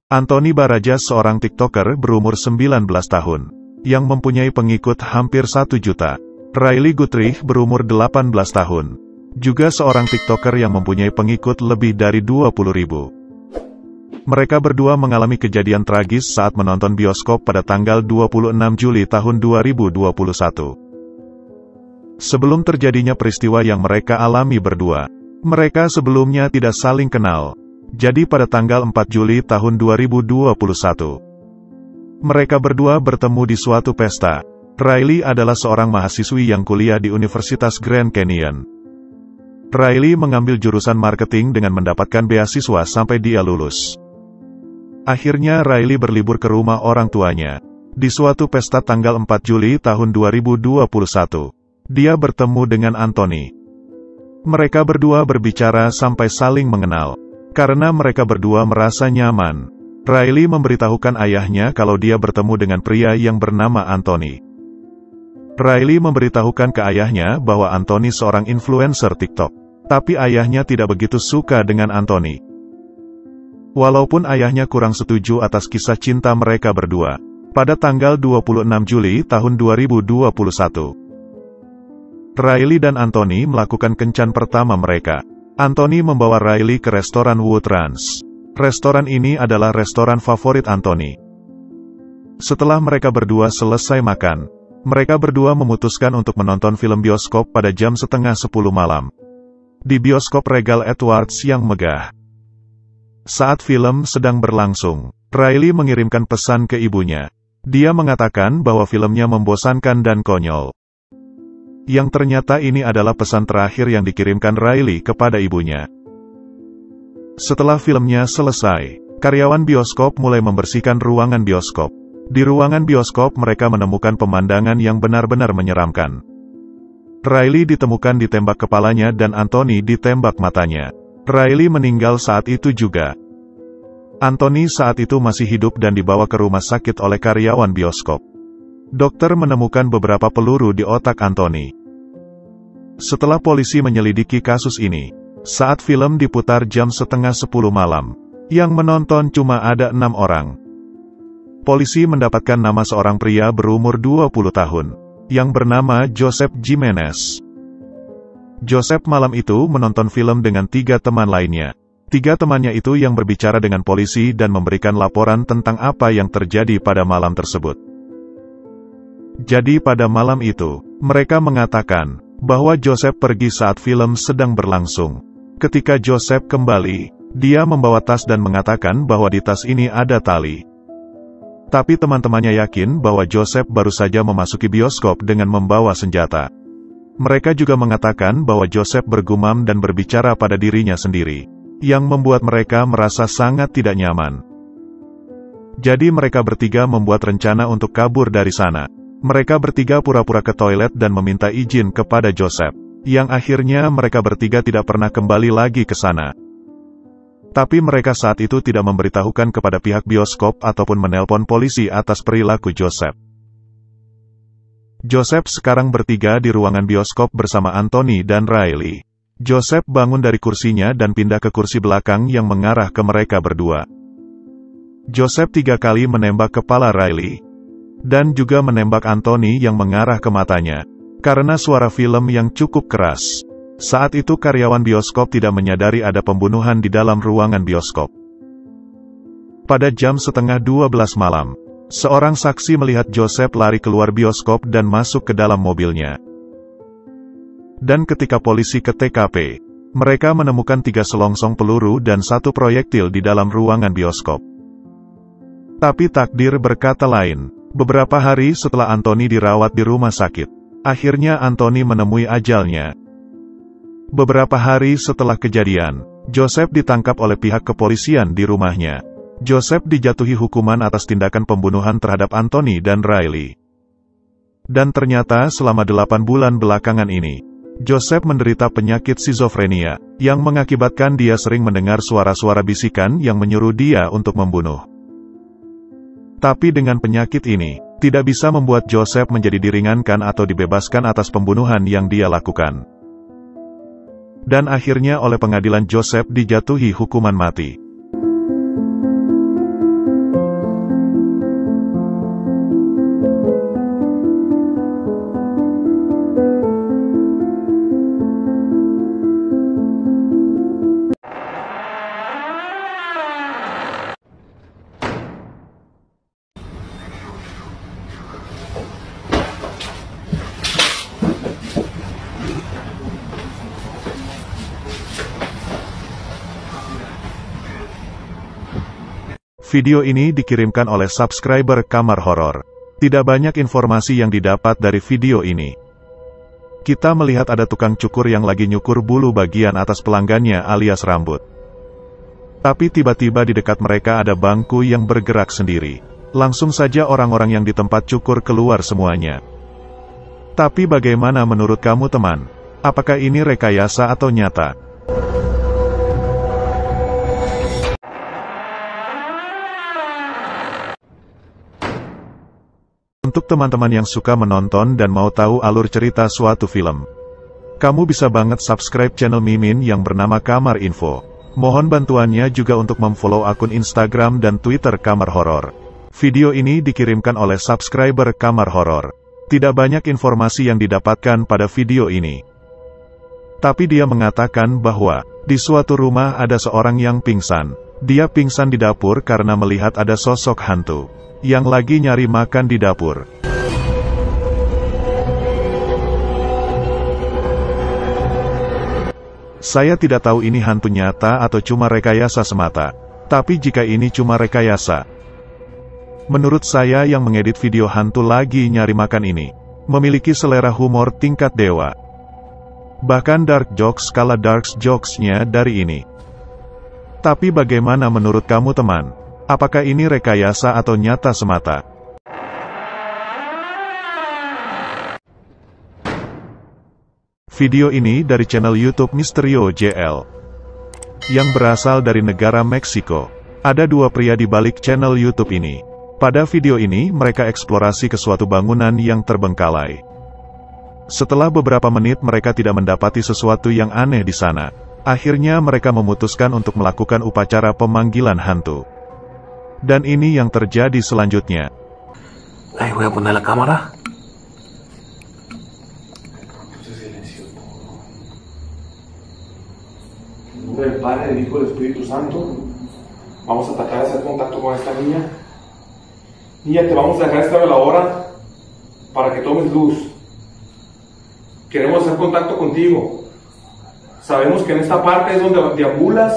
Anthony Baraja seorang TikToker berumur 19 tahun, yang mempunyai pengikut hampir 1 juta. Riley Guthrie berumur 18 tahun, juga seorang TikToker yang mempunyai pengikut lebih dari 20.000. Mereka berdua mengalami kejadian tragis saat menonton bioskop pada tanggal 26 Juli tahun 2021. Sebelum terjadinya peristiwa yang mereka alami berdua, mereka sebelumnya tidak saling kenal. Jadi pada tanggal 4 Juli tahun 2021, mereka berdua bertemu di suatu pesta. Riley adalah seorang mahasiswi yang kuliah di Universitas Grand Canyon. Riley mengambil jurusan marketing dengan mendapatkan beasiswa sampai dia lulus. Akhirnya Riley berlibur ke rumah orang tuanya. Di suatu pesta tanggal 4 Juli tahun 2021, dia bertemu dengan Anthony. Mereka berdua berbicara sampai saling mengenal. Karena mereka berdua merasa nyaman, Riley memberitahukan ayahnya kalau dia bertemu dengan pria yang bernama Anthony. Riley memberitahukan ke ayahnya bahwa Anthony seorang influencer TikTok. Tapi ayahnya tidak begitu suka dengan Anthony. Walaupun ayahnya kurang setuju atas kisah cinta mereka berdua. Pada tanggal 26 Juli tahun 2021, Riley dan Anthony melakukan kencan pertama mereka. Anthony membawa Riley ke restoran Woodlands. Restoran ini adalah restoran favorit Anthony. Setelah mereka berdua selesai makan, mereka berdua memutuskan untuk menonton film bioskop pada jam setengah 10 malam. Di bioskop Regal Edwards yang megah. Saat film sedang berlangsung, Riley mengirimkan pesan ke ibunya. Dia mengatakan bahwa filmnya membosankan dan konyol. Yang ternyata ini adalah pesan terakhir yang dikirimkan Riley kepada ibunya. Setelah filmnya selesai, karyawan bioskop mulai membersihkan ruangan bioskop. Di ruangan bioskop mereka menemukan pemandangan yang benar-benar menyeramkan. Riley ditemukan ditembak kepalanya dan Anthony ditembak matanya. Riley meninggal saat itu juga. Anthony saat itu masih hidup dan dibawa ke rumah sakit oleh karyawan bioskop. Dokter menemukan beberapa peluru di otak Anthony. Setelah polisi menyelidiki kasus ini, saat film diputar jam setengah 10 malam, yang menonton cuma ada 6 orang. Polisi mendapatkan nama seorang pria berumur 20 tahun, yang bernama Joseph Jimenez. Joseph malam itu menonton film dengan 3 teman lainnya. 3 temannya itu yang berbicara dengan polisi dan memberikan laporan tentang apa yang terjadi pada malam tersebut. Jadi pada malam itu, mereka mengatakan bahwa Joseph pergi saat film sedang berlangsung. Ketika Joseph kembali, dia membawa tas dan mengatakan bahwa di tas ini ada tali. Tapi teman-temannya yakin bahwa Joseph baru saja memasuki bioskop dengan membawa senjata. Mereka juga mengatakan bahwa Joseph bergumam dan berbicara pada dirinya sendiri, yang membuat mereka merasa sangat tidak nyaman. Jadi mereka bertiga membuat rencana untuk kabur dari sana. Mereka bertiga pura-pura ke toilet dan meminta izin kepada Joseph, yang akhirnya mereka bertiga tidak pernah kembali lagi ke sana. Tapi mereka saat itu tidak memberitahukan kepada pihak bioskop ataupun menelpon polisi atas perilaku Joseph. Joseph sekarang bertiga di ruangan bioskop bersama Anthony dan Riley. Joseph bangun dari kursinya dan pindah ke kursi belakang yang mengarah ke mereka berdua. Joseph 3 kali menembak kepala Riley. Dan juga menembak Anthony yang mengarah ke matanya. Karena suara film yang cukup keras. Saat itu karyawan bioskop tidak menyadari ada pembunuhan di dalam ruangan bioskop. Pada jam setengah 12 malam, seorang saksi melihat Joseph lari keluar bioskop dan masuk ke dalam mobilnya. Dan ketika polisi ke TKP, mereka menemukan 3 selongsong peluru dan 1 proyektil di dalam ruangan bioskop. Tapi takdir berkata lain. Beberapa hari setelah Anthony dirawat di rumah sakit, akhirnya Anthony menemui ajalnya. Beberapa hari setelah kejadian, Joseph ditangkap oleh pihak kepolisian di rumahnya. Joseph dijatuhi hukuman atas tindakan pembunuhan terhadap Anthony dan Riley. Dan ternyata selama 8 bulan belakangan ini, Joseph menderita penyakit skizofrenia, yang mengakibatkan dia sering mendengar suara-suara bisikan yang menyuruh dia untuk membunuh. Tapi dengan penyakit ini, tidak bisa membuat Joseph menjadi diringankan atau dibebaskan atas pembunuhan yang dia lakukan. Dan akhirnya oleh pengadilan Joseph dijatuhi hukuman mati. Video ini dikirimkan oleh subscriber Kamar Horor. Tidak banyak informasi yang didapat dari video ini. Kita melihat ada tukang cukur yang lagi nyukur bulu bagian atas pelanggannya alias rambut. Tapi tiba-tiba di dekat mereka ada bangku yang bergerak sendiri. Langsung saja orang-orang yang di tempat cukur keluar semuanya. Tapi bagaimana menurut kamu teman? Apakah ini rekayasa atau nyata? Untuk teman-teman yang suka menonton dan mau tahu alur cerita suatu film, kamu bisa banget subscribe channel Mimin yang bernama Kamar Info. Mohon bantuannya juga untuk memfollow akun Instagram dan Twitter Kamar Horor. Video ini dikirimkan oleh subscriber Kamar Horor. Tidak banyak informasi yang didapatkan pada video ini. Tapi dia mengatakan bahwa, di suatu rumah ada seorang yang pingsan. Dia pingsan di dapur karena melihat ada sosok hantu, yang lagi nyari makan di dapur. Saya tidak tahu ini hantu nyata atau cuma rekayasa semata. Tapi jika ini cuma rekayasa, menurut saya yang mengedit video hantu lagi nyari makan ini, memiliki selera humor tingkat dewa. Bahkan dark jokes skala dark jokes-nya dari ini. Tapi bagaimana menurut kamu teman? Apakah ini rekayasa atau nyata semata? Video ini dari channel YouTube Misterio JL, yang berasal dari negara Meksiko. Ada dua pria di balik channel YouTube ini. Pada video ini mereka eksplorasi ke suatu bangunan yang terbengkalai. Setelah beberapa menit mereka tidak mendapati sesuatu yang aneh di sana. Akhirnya mereka memutuskan untuk melakukan upacara pemanggilan hantu. Dan ini yang terjadi selanjutnya. Voy a poner la cámara. En nombre del Padre, del Hijo y del Espíritu Santo, vamos a tratar de hacer contacto con esta niña. Niña, te vamos a dejar esta veladora para que tomes luz. Queremos hacer contacto contigo. Sabemos que en esta parte es donde deambulas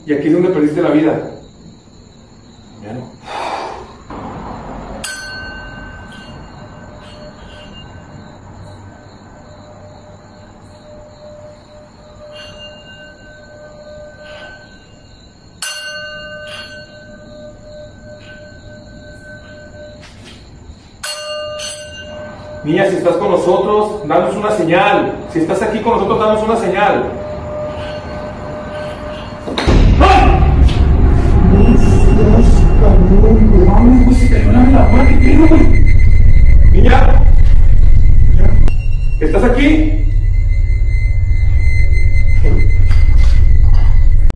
y aquí es donde perdiste la vida. Bueno. Niña, si estás con nosotros, danos una señal. Si estás aquí con nosotros, danos una señal. Niña, ¿estás aquí?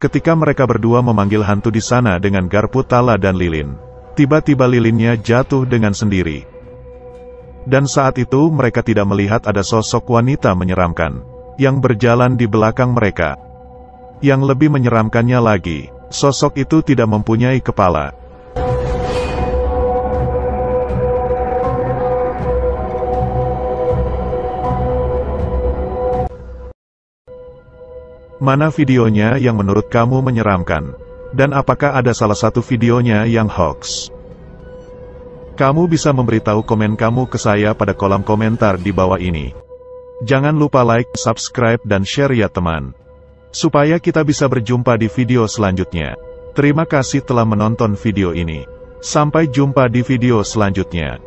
Ketika mereka berdua memanggil hantu di sana dengan garpu Tala dan lilin, tiba-tiba lilinnya jatuh dengan sendiri. Dan saat itu mereka tidak melihat ada sosok wanita menyeramkan yang berjalan di belakang mereka. Yang lebih menyeramkannya lagi, sosok itu tidak mempunyai kepala. Mana videonya yang menurut kamu menyeramkan? Dan apakah ada salah satu videonya yang hoax? Kamu bisa memberitahu komen kamu ke saya pada kolom komentar di bawah ini. Jangan lupa like, subscribe, dan share ya teman. Supaya kita bisa berjumpa di video selanjutnya. Terima kasih telah menonton video ini. Sampai jumpa di video selanjutnya.